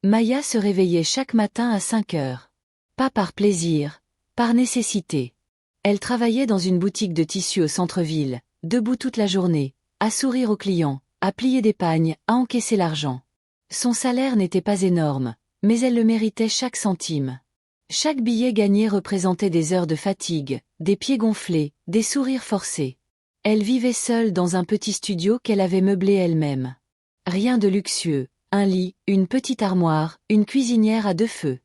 Maya se réveillait chaque matin à 5 heures. Pas par plaisir, par nécessité. Elle travaillait dans une boutique de tissus au centre-ville, debout toute la journée, à sourire aux clients, à plier des pagnes, à encaisser l'argent. Son salaire n'était pas énorme, mais elle le méritait chaque centime. Chaque billet gagné représentait des heures de fatigue, des pieds gonflés, des sourires forcés. Elle vivait seule dans un petit studio qu'elle avait meublé elle-même. Rien de luxueux, un lit, une petite armoire, une cuisinière à 2 feux.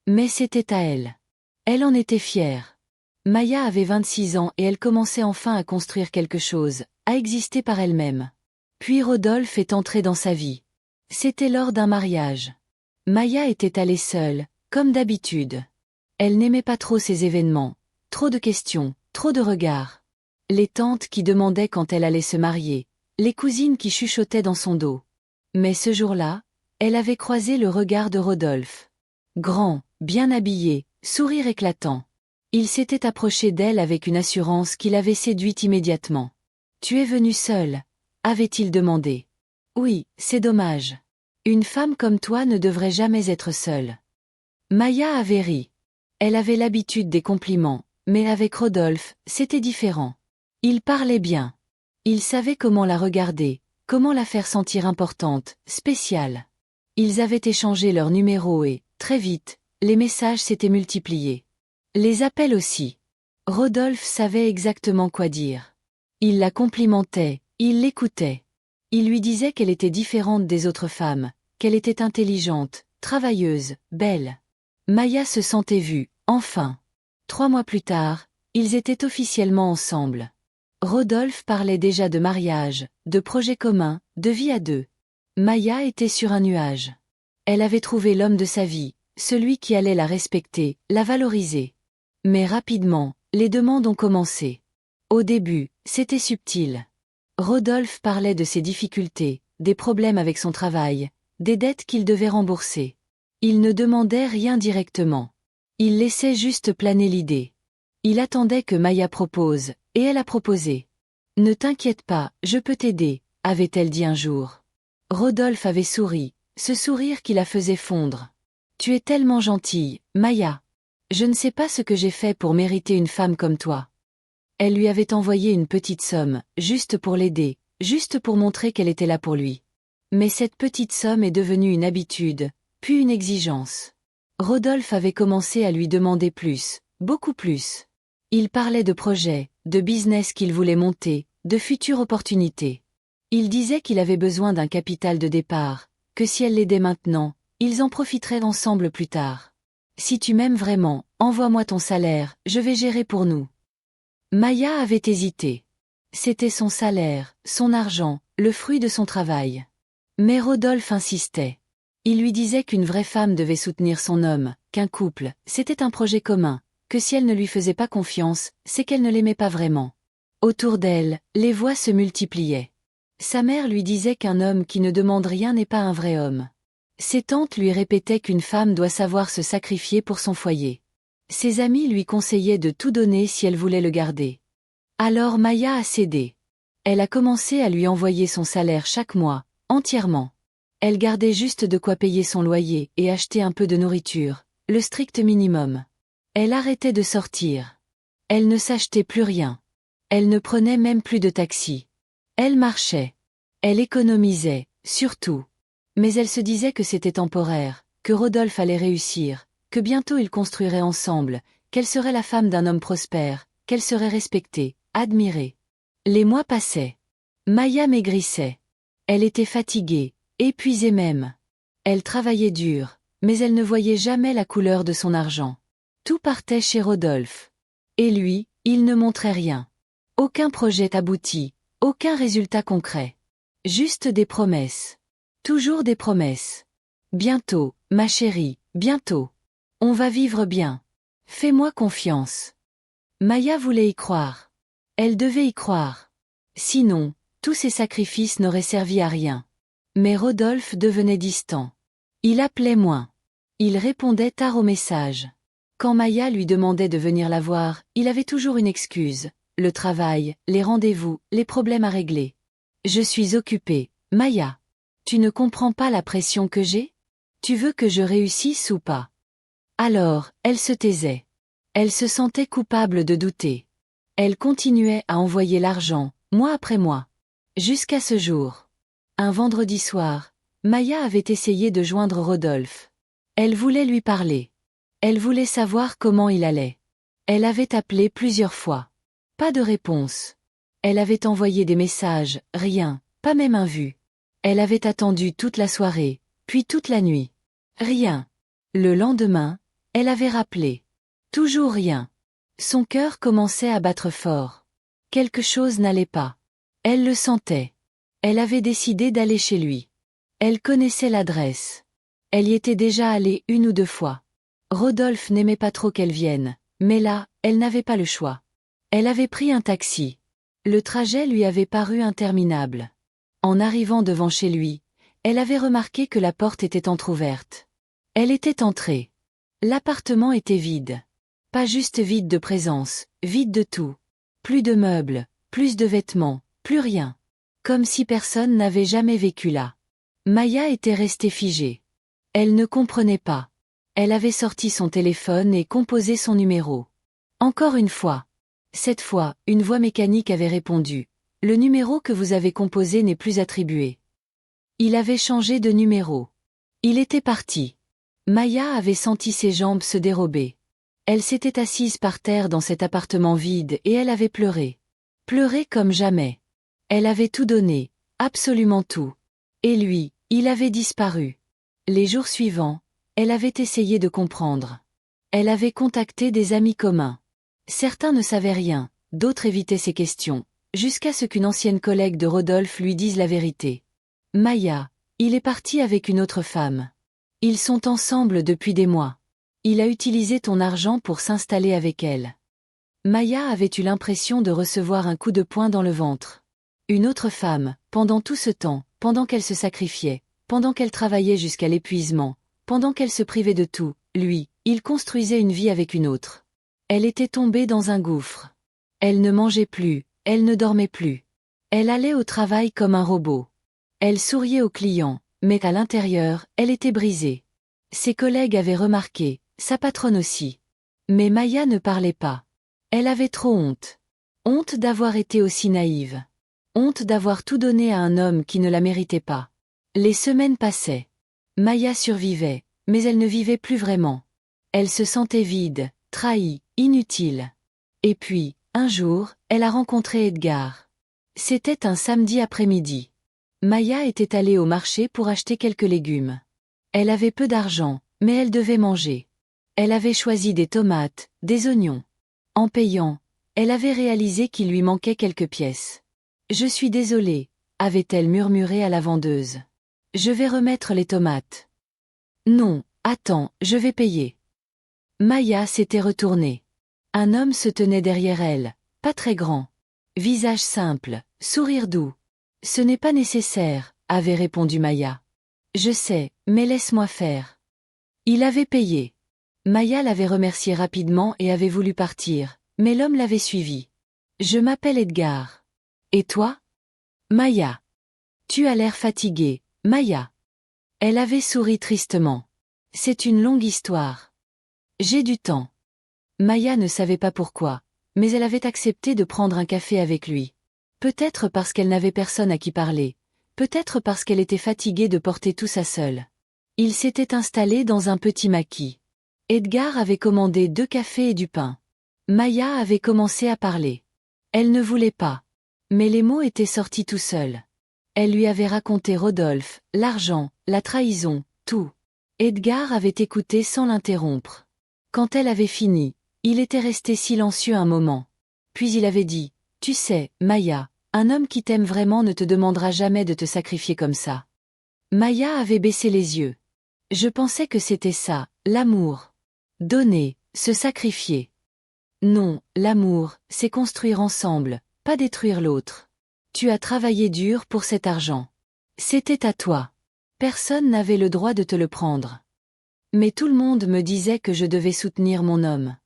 Mais c'était à elle. Elle en était fière. Maya avait 26 ans et elle commençait enfin à construire quelque chose, à exister par elle-même. Puis Rodolphe est entré dans sa vie. C'était lors d'un mariage. Maya était allée seule, comme d'habitude. Elle n'aimait pas trop ces événements. Trop de questions, trop de regards. Les tantes qui demandaient quand elle allait se marier, les cousines qui chuchotaient dans son dos. Mais ce jour-là, elle avait croisé le regard de Rodolphe. Grand, bien habillé, sourire éclatant. Il s'était approché d'elle avec une assurance qui l'avait séduite immédiatement. « Tu es venue seule ?» avait-il demandé. « Oui, c'est dommage. Une femme comme toi ne devrait jamais être seule. » Maya avait ri. Elle avait l'habitude des compliments, mais avec Rodolphe, c'était différent. Il parlait bien. Il savait comment la regarder, comment la faire sentir importante, spéciale. Ils avaient échangé leurs numéros et, très vite, les messages s'étaient multipliés. Les appels aussi. Rodolphe savait exactement quoi dire. Il la complimentait, il l'écoutait. Il lui disait qu'elle était différente des autres femmes, qu'elle était intelligente, travailleuse, belle. Maya se sentait vue, enfin. 3 mois plus tard, ils étaient officiellement ensemble. Rodolphe parlait déjà de mariage, de projets communs, de vie à 2. Maya était sur un nuage. Elle avait trouvé l'homme de sa vie, celui qui allait la respecter, la valoriser. Mais rapidement, les demandes ont commencé. Au début, c'était subtil. Rodolphe parlait de ses difficultés, des problèmes avec son travail, des dettes qu'il devait rembourser. Il ne demandait rien directement. Il laissait juste planer l'idée. Il attendait que Maya propose, et elle a proposé. « Ne t'inquiète pas, je peux t'aider », avait-elle dit un jour. Rodolphe avait souri, ce sourire qui la faisait fondre. « Tu es tellement gentille, Maya. Je ne sais pas ce que j'ai fait pour mériter une femme comme toi. » Elle lui avait envoyé une petite somme, juste pour l'aider, juste pour montrer qu'elle était là pour lui. Mais cette petite somme est devenue une habitude, puis une exigence. Rodolphe avait commencé à lui demander plus, beaucoup plus. Il parlait de projets, de business qu'il voulait monter, de futures opportunités. Il disait qu'il avait besoin d'un capital de départ, que si elle l'aidait maintenant, ils en profiteraient ensemble plus tard. « Si tu m'aimes vraiment, envoie-moi ton salaire, je vais gérer pour nous. » Maya avait hésité. C'était son salaire, son argent, le fruit de son travail. Mais Rodolphe insistait. Il lui disait qu'une vraie femme devait soutenir son homme, qu'un couple, c'était un projet commun, que si elle ne lui faisait pas confiance, c'est qu'elle ne l'aimait pas vraiment. Autour d'elle, les voix se multipliaient. Sa mère lui disait qu'un homme qui ne demande rien n'est pas un vrai homme. Ses tantes lui répétaient qu'une femme doit savoir se sacrifier pour son foyer. Ses amis lui conseillaient de tout donner si elle voulait le garder. Alors Maya a cédé. Elle a commencé à lui envoyer son salaire chaque mois, entièrement. Elle gardait juste de quoi payer son loyer et acheter un peu de nourriture, le strict minimum. Elle arrêtait de sortir. Elle ne s'achetait plus rien. Elle ne prenait même plus de taxi. Elle marchait. Elle économisait, surtout. Mais elle se disait que c'était temporaire, que Rodolphe allait réussir, que bientôt ils construiraient ensemble, qu'elle serait la femme d'un homme prospère, qu'elle serait respectée, admirée. Les mois passaient. Maya maigrissait. Elle était fatiguée, épuisée même. Elle travaillait dur, mais elle ne voyait jamais la couleur de son argent. Tout partait chez Rodolphe. Et lui, il ne montrait rien. Aucun projet abouti, aucun résultat concret. Juste des promesses. Toujours des promesses. Bientôt, ma chérie, bientôt. On va vivre bien. Fais-moi confiance. Maya voulait y croire. Elle devait y croire. Sinon, tous ces sacrifices n'auraient servi à rien. Mais Rodolphe devenait distant. Il appelait moins. Il répondait tard aux messages. Quand Maya lui demandait de venir la voir, il avait toujours une excuse. Le travail, les rendez-vous, les problèmes à régler. « Je suis occupé, Maya. Tu ne comprends pas la pression que j'ai ? Tu veux que je réussisse ou pas? Alors, elle se taisait. Elle se sentait coupable de douter. Elle continuait à envoyer l'argent, mois après mois. Jusqu'à ce jour. Un vendredi soir, Maya avait essayé de joindre Rodolphe. Elle voulait lui parler. Elle voulait savoir comment il allait. Elle avait appelé plusieurs fois. Pas de réponse. Elle avait envoyé des messages, rien, pas même un vu. Elle avait attendu toute la soirée, puis toute la nuit. Rien. Le lendemain, elle avait rappelé. Toujours rien. Son cœur commençait à battre fort. Quelque chose n'allait pas. Elle le sentait. Elle avait décidé d'aller chez lui. Elle connaissait l'adresse. Elle y était déjà allée 1 ou 2 fois. Rodolphe n'aimait pas trop qu'elle vienne, mais là, elle n'avait pas le choix. Elle avait pris un taxi. Le trajet lui avait paru interminable. En arrivant devant chez lui, elle avait remarqué que la porte était entr'ouverte. Elle était entrée. L'appartement était vide. Pas juste vide de présence, vide de tout. Plus de meubles, plus de vêtements, plus rien. Comme si personne n'avait jamais vécu là. Maya était restée figée. Elle ne comprenait pas. Elle avait sorti son téléphone et composé son numéro. Encore une fois. Cette fois, une voix mécanique avait répondu. Le numéro que vous avez composé n'est plus attribué. Il avait changé de numéro. Il était parti. Maya avait senti ses jambes se dérober. Elle s'était assise par terre dans cet appartement vide et elle avait pleuré. Pleuré comme jamais. Elle avait tout donné, absolument tout. Et lui, il avait disparu. Les jours suivants, elle avait essayé de comprendre. Elle avait contacté des amis communs. Certains ne savaient rien, d'autres évitaient ces questions, jusqu'à ce qu'une ancienne collègue de Rodolphe lui dise la vérité. Maya, il est parti avec une autre femme. Ils sont ensemble depuis des mois. Il a utilisé ton argent pour s'installer avec elle. Maya avait eu l'impression de recevoir un coup de poing dans le ventre. Une autre femme, pendant tout ce temps, pendant qu'elle se sacrifiait, pendant qu'elle travaillait jusqu'à l'épuisement, pendant qu'elle se privait de tout, lui, il construisait une vie avec une autre. Elle était tombée dans un gouffre. Elle ne mangeait plus, elle ne dormait plus. Elle allait au travail comme un robot. Elle souriait aux clients, mais à l'intérieur, elle était brisée. Ses collègues avaient remarqué, sa patronne aussi. Mais Maya ne parlait pas. Elle avait trop honte. Honte d'avoir été aussi naïve. Honte d'avoir tout donné à un homme qui ne la méritait pas. Les semaines passaient. Maya survivait, mais elle ne vivait plus vraiment. Elle se sentait vide, trahie, inutile. Et puis, un jour, elle a rencontré Edgar. C'était un samedi après-midi. Maya était allée au marché pour acheter quelques légumes. Elle avait peu d'argent, mais elle devait manger. Elle avait choisi des tomates, des oignons. En payant, elle avait réalisé qu'il lui manquait quelques pièces. « Je suis désolée », avait-elle murmuré à la vendeuse. « Je vais remettre les tomates. »« Non, attends, je vais payer. » Maya s'était retournée. Un homme se tenait derrière elle, pas très grand. Visage simple, sourire doux. « Ce n'est pas nécessaire », avait répondu Maya. « Je sais, mais laisse-moi faire. » Il avait payé. Maya l'avait remercié rapidement et avait voulu partir, mais l'homme l'avait suivi. « Je m'appelle Edgar. Et toi ? » « Maya. »« Tu as l'air fatiguée, Maya. » Elle avait souri tristement. « C'est une longue histoire. J'ai du temps. » Maya ne savait pas pourquoi, mais elle avait accepté de prendre un café avec lui. Peut-être parce qu'elle n'avait personne à qui parler, peut-être parce qu'elle était fatiguée de porter tout ça seule. Il s'était installé dans un petit maquis. Edgar avait commandé 2 cafés et du pain. Maya avait commencé à parler. Elle ne voulait pas. Mais les mots étaient sortis tout seuls. Elle lui avait raconté Rodolphe, l'argent, la trahison, tout. Edgar avait écouté sans l'interrompre. Quand elle avait fini, il était resté silencieux un moment. Puis il avait dit, « Tu sais, Maya, un homme qui t'aime vraiment ne te demandera jamais de te sacrifier comme ça. » Maya avait baissé les yeux. « Je pensais que c'était ça, l'amour. Donner, se sacrifier. Non, l'amour, c'est construire ensemble, pas détruire l'autre. Tu as travaillé dur pour cet argent. C'était à toi. Personne n'avait le droit de te le prendre. Mais tout le monde me disait que je devais soutenir mon homme.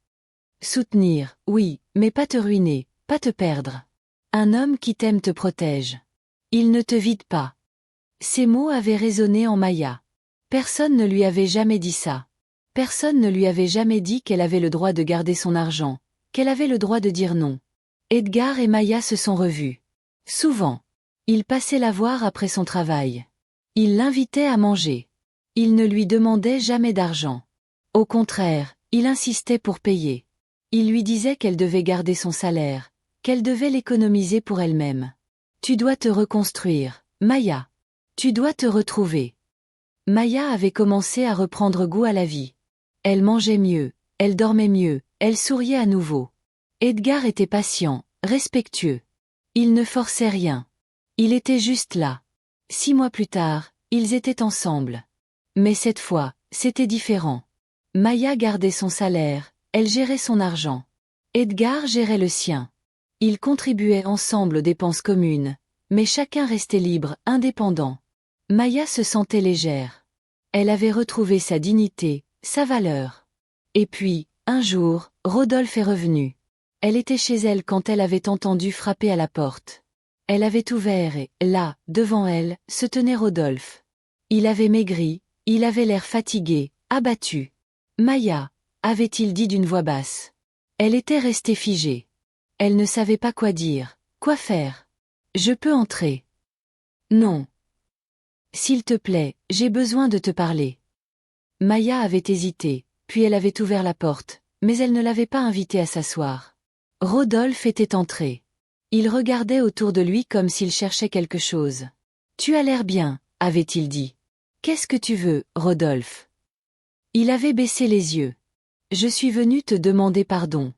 Soutenir, oui, mais pas te ruiner, pas te perdre. Un homme qui t'aime te protège. Il ne te vide pas. » Ces mots avaient résonné en Maya. Personne ne lui avait jamais dit ça. Personne ne lui avait jamais dit qu'elle avait le droit de garder son argent, qu'elle avait le droit de dire non. Edgar et Maya se sont revus. Souvent. Il passait la voir après son travail. Il l'invitait à manger. Il ne lui demandait jamais d'argent. Au contraire, il insistait pour payer. Il lui disait qu'elle devait garder son salaire, qu'elle devait l'économiser pour elle-même. Tu dois te reconstruire, Maya. Tu dois te retrouver. Maya avait commencé à reprendre goût à la vie. Elle mangeait mieux, elle dormait mieux, elle souriait à nouveau. Edgar était patient, respectueux. Il ne forçait rien. Il était juste là. 6 mois plus tard, ils étaient ensemble. Mais cette fois, c'était différent. Maya gardait son salaire, elle gérait son argent. Edgar gérait le sien. Ils contribuaient ensemble aux dépenses communes, mais chacun restait libre, indépendant. Maya se sentait légère. Elle avait retrouvé sa dignité, sa valeur. Et puis, un jour, Rodolphe est revenu. Elle était chez elle quand elle avait entendu frapper à la porte. Elle avait ouvert et, là, devant elle, se tenait Rodolphe. Il avait maigri, il avait l'air fatigué, abattu. Maya, avait-il dit d'une voix basse. Elle était restée figée. Elle ne savait pas quoi dire, quoi faire. Je peux entrer. Non. S'il te plaît, j'ai besoin de te parler. Maya avait hésité, puis elle avait ouvert la porte, mais elle ne l'avait pas invité à s'asseoir. Rodolphe était entré. Il regardait autour de lui comme s'il cherchait quelque chose. Tu as l'air bien, avait-il dit. Qu'est-ce que tu veux, Rodolphe? Il avait baissé les yeux. Je suis venu te demander pardon.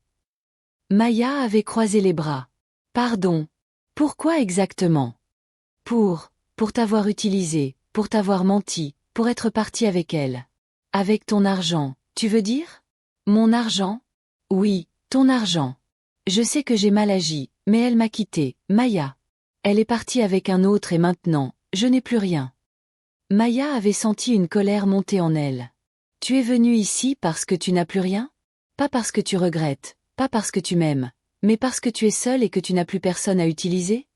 Maya avait croisé les bras. Pardon. Pourquoi exactement? Pour t'avoir utilisé, pour t'avoir menti, pour être parti avec elle. Avec ton argent, tu veux dire? Mon argent? Oui, ton argent. Je sais que j'ai mal agi, mais elle m'a quitté, Maya. Elle est partie avec un autre et maintenant, je n'ai plus rien. Maya avait senti une colère monter en elle. Tu es venue ici parce que tu n'as plus rien? Pas parce que tu regrettes, pas parce que tu m'aimes, mais parce que tu es seule et que tu n'as plus personne à utiliser?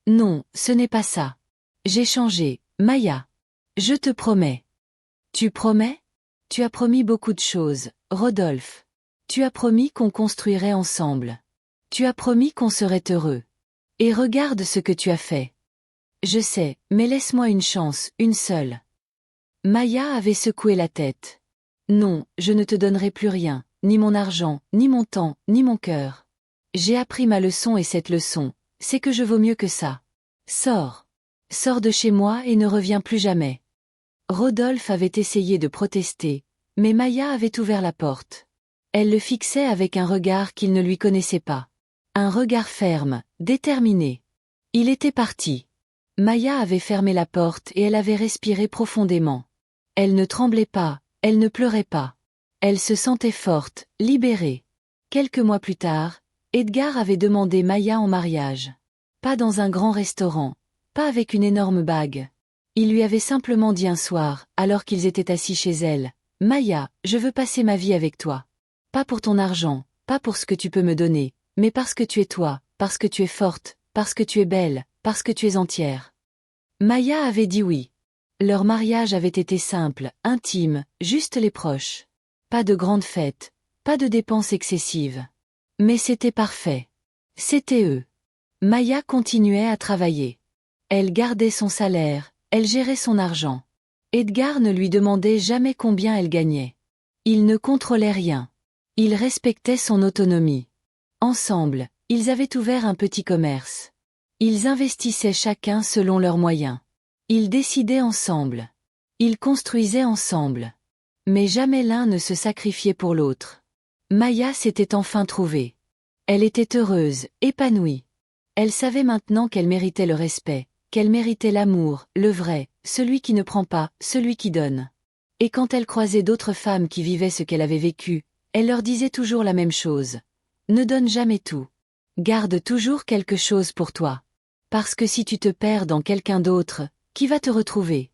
Non, ce n'est pas ça. J'ai changé, Maya. Je te promets. Tu promets? Tu as promis beaucoup de choses, Rodolphe. Tu as promis qu'on construirait ensemble. Tu as promis qu'on serait heureux. Et regarde ce que tu as fait. Je sais, mais laisse-moi une chance, une seule. Maya avait secoué la tête. Non, je ne te donnerai plus rien, ni mon argent, ni mon temps, ni mon cœur. J'ai appris ma leçon et cette leçon, c'est que je vaux mieux que ça. Sors. Sors de chez moi et ne reviens plus jamais. Rodolphe avait essayé de protester, mais Maya avait ouvert la porte. Elle le fixait avec un regard qu'il ne lui connaissait pas. Un regard ferme, déterminé. Il était parti. Maya avait fermé la porte et elle avait respiré profondément. Elle ne tremblait pas, elle ne pleurait pas. Elle se sentait forte, libérée. Quelques mois plus tard, Edgar avait demandé Maya en mariage. Pas dans un grand restaurant, pas avec une énorme bague. Il lui avait simplement dit un soir, alors qu'ils étaient assis chez elle, « Maya, je veux passer ma vie avec toi. Pas pour ton argent, pas pour ce que tu peux me donner, mais parce que tu es toi, parce que tu es forte, parce que tu es belle, parce que tu es entière. » Maya avait dit oui. Leur mariage avait été simple, intime, juste les proches. Pas de grandes fêtes, pas de dépenses excessives. Mais c'était parfait. C'était eux. Maya continuait à travailler. Elle gardait son salaire, elle gérait son argent. Edgar ne lui demandait jamais combien elle gagnait. Il ne contrôlait rien. Il respectait son autonomie. Ensemble, ils avaient ouvert un petit commerce. Ils investissaient chacun selon leurs moyens. Ils décidaient ensemble. Ils construisaient ensemble. Mais jamais l'un ne se sacrifiait pour l'autre. Maya s'était enfin trouvée. Elle était heureuse, épanouie. Elle savait maintenant qu'elle méritait le respect, qu'elle méritait l'amour, le vrai, celui qui ne prend pas, celui qui donne. Et quand elle croisait d'autres femmes qui vivaient ce qu'elle avait vécu, elle leur disait toujours la même chose. Ne donne jamais tout. Garde toujours quelque chose pour toi. Parce que si tu te perds dans quelqu'un d'autre, qui va te retrouver?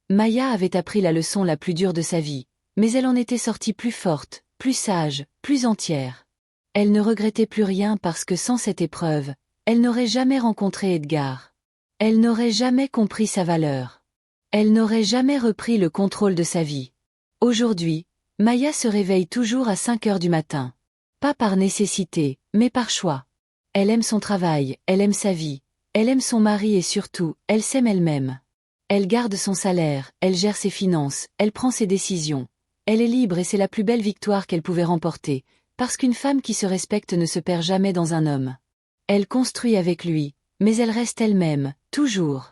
Maya avait appris la leçon la plus dure de sa vie, mais elle en était sortie plus forte, plus sage, plus entière. Elle ne regrettait plus rien parce que sans cette épreuve, elle n'aurait jamais rencontré Edgar. Elle n'aurait jamais compris sa valeur. Elle n'aurait jamais repris le contrôle de sa vie. Aujourd'hui, Maya se réveille toujours à 5 heures du matin. Pas par nécessité, mais par choix. Elle aime son travail, elle aime sa vie, elle aime son mari et surtout, elle s'aime elle-même. Elle garde son salaire, elle gère ses finances, elle prend ses décisions. Elle est libre et c'est la plus belle victoire qu'elle pouvait remporter, parce qu'une femme qui se respecte ne se perd jamais dans un homme. Elle construit avec lui, mais elle reste elle-même, toujours.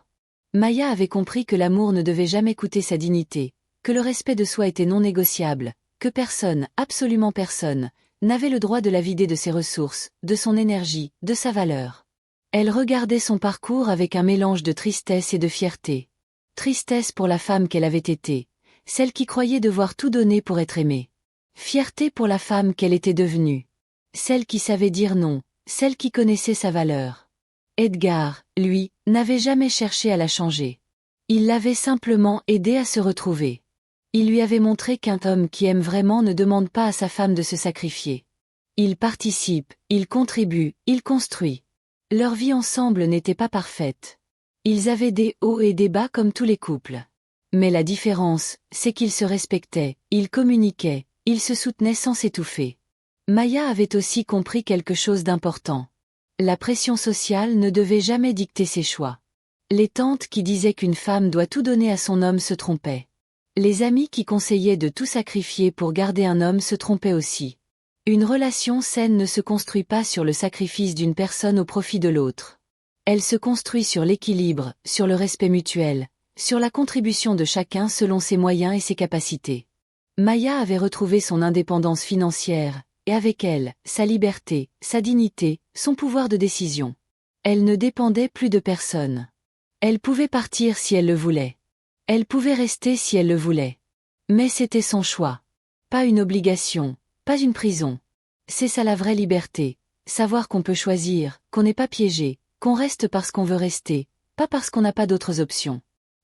Maya avait compris que l'amour ne devait jamais coûter sa dignité, que le respect de soi était non négociable, que personne, absolument personne, n'avait le droit de la vider de ses ressources, de son énergie, de sa valeur. Elle regardait son parcours avec un mélange de tristesse et de fierté. Tristesse pour la femme qu'elle avait été, celle qui croyait devoir tout donner pour être aimée. Fierté pour la femme qu'elle était devenue. Celle qui savait dire non, celle qui connaissait sa valeur. Edgar, lui, n'avait jamais cherché à la changer. Il l'avait simplement aidée à se retrouver. Il lui avait montré qu'un homme qui aime vraiment ne demande pas à sa femme de se sacrifier. Il participe, il contribue, il construit. Leur vie ensemble n'était pas parfaite. Ils avaient des hauts et des bas comme tous les couples. Mais la différence, c'est qu'ils se respectaient, ils communiquaient, ils se soutenaient sans s'étouffer. Maya avait aussi compris quelque chose d'important. La pression sociale ne devait jamais dicter ses choix. Les tantes qui disaient qu'une femme doit tout donner à son homme se trompaient. Les amis qui conseillaient de tout sacrifier pour garder un homme se trompaient aussi. Une relation saine ne se construit pas sur le sacrifice d'une personne au profit de l'autre. Elle se construit sur l'équilibre, sur le respect mutuel, sur la contribution de chacun selon ses moyens et ses capacités. Maya avait retrouvé son indépendance financière, et avec elle, sa liberté, sa dignité, son pouvoir de décision. Elle ne dépendait plus de personne. Elle pouvait partir si elle le voulait. Elle pouvait rester si elle le voulait. Mais c'était son choix. Pas une obligation, pas une prison. C'est ça la vraie liberté, savoir qu'on peut choisir, qu'on n'est pas piégé, qu'on reste parce qu'on veut rester, pas parce qu'on n'a pas d'autres options.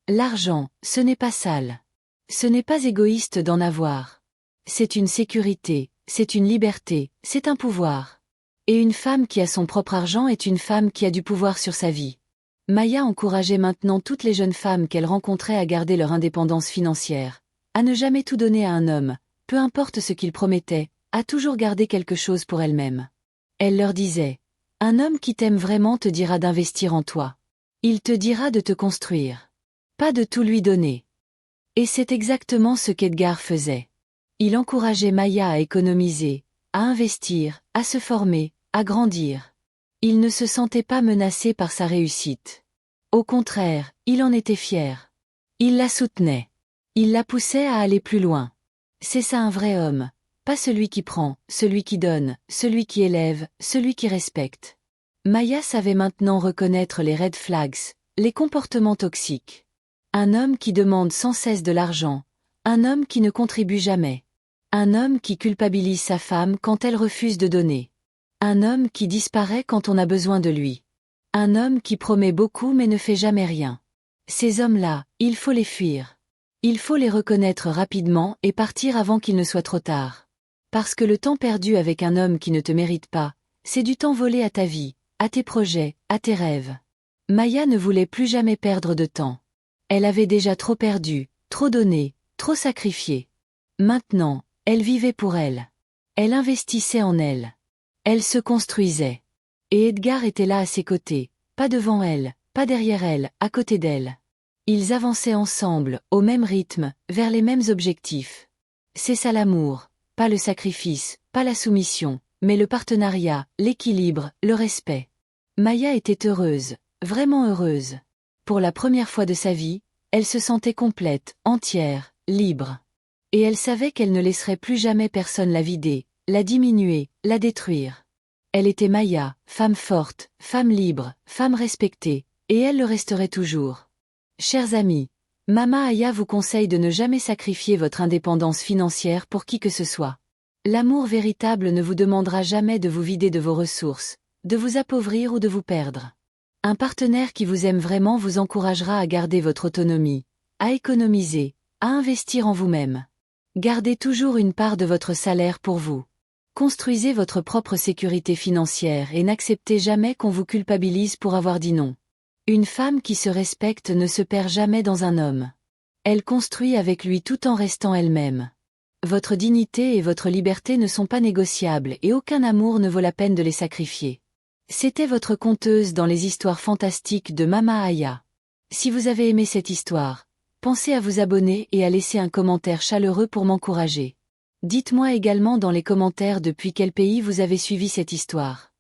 L'argent, ce n'est pas sale. Ce n'est pas égoïste d'en avoir. C'est une sécurité, c'est une liberté, c'est un pouvoir. Et une femme qui a son propre argent est une femme qui a du pouvoir sur sa vie. Maya encourageait maintenant toutes les jeunes femmes qu'elle rencontrait à garder leur indépendance financière, à ne jamais tout donner à un homme, peu importe ce qu'il promettait, à toujours garder quelque chose pour elle-même. Elle leur disait, « Un homme qui t'aime vraiment te dira d'investir en toi. Il te dira de te construire. Pas de tout lui donner. » Et c'est exactement ce qu'Edgar faisait. Il encourageait Maya à économiser, à investir, à se former, à grandir. Il ne se sentait pas menacé par sa réussite. Au contraire, il en était fier. Il la soutenait. Il la poussait à aller plus loin. C'est ça un vrai homme, pas celui qui prend, celui qui donne, celui qui élève, celui qui respecte. Maya savait maintenant reconnaître les red flags, les comportements toxiques. Un homme qui demande sans cesse de l'argent, un homme qui ne contribue jamais. Un homme qui culpabilise sa femme quand elle refuse de donner. Un homme qui disparaît quand on a besoin de lui. Un homme qui promet beaucoup mais ne fait jamais rien. Ces hommes-là, il faut les fuir. Il faut les reconnaître rapidement et partir avant qu'il ne soit trop tard. Parce que le temps perdu avec un homme qui ne te mérite pas, c'est du temps volé à ta vie, à tes projets, à tes rêves. Maya ne voulait plus jamais perdre de temps. Elle avait déjà trop perdu, trop donné, trop sacrifié. Maintenant, elle vivait pour elle. Elle investissait en elle. Elle se construisait. Et Edgar était là à ses côtés, pas devant elle, pas derrière elle, à côté d'elle. Ils avançaient ensemble, au même rythme, vers les mêmes objectifs. C'est ça l'amour, pas le sacrifice, pas la soumission, mais le partenariat, l'équilibre, le respect. Maya était heureuse, vraiment heureuse. Pour la première fois de sa vie, elle se sentait complète, entière, libre. Et elle savait qu'elle ne laisserait plus jamais personne la vider, la diminuer, la détruire. Elle était Maya, femme forte, femme libre, femme respectée, et elle le resterait toujours. Chers amis, Mama Aya vous conseille de ne jamais sacrifier votre indépendance financière pour qui que ce soit. L'amour véritable ne vous demandera jamais de vous vider de vos ressources, de vous appauvrir ou de vous perdre. Un partenaire qui vous aime vraiment vous encouragera à garder votre autonomie, à économiser, à investir en vous-même. Gardez toujours une part de votre salaire pour vous. Construisez votre propre sécurité financière et n'acceptez jamais qu'on vous culpabilise pour avoir dit non. Une femme qui se respecte ne se perd jamais dans un homme. Elle construit avec lui tout en restant elle-même. Votre dignité et votre liberté ne sont pas négociables et aucun amour ne vaut la peine de les sacrifier. C'était votre conteuse dans les histoires fantastiques de Mama Aya. Si vous avez aimé cette histoire, pensez à vous abonner et à laisser un commentaire chaleureux pour m'encourager. Dites-moi également dans les commentaires depuis quel pays vous avez suivi cette histoire.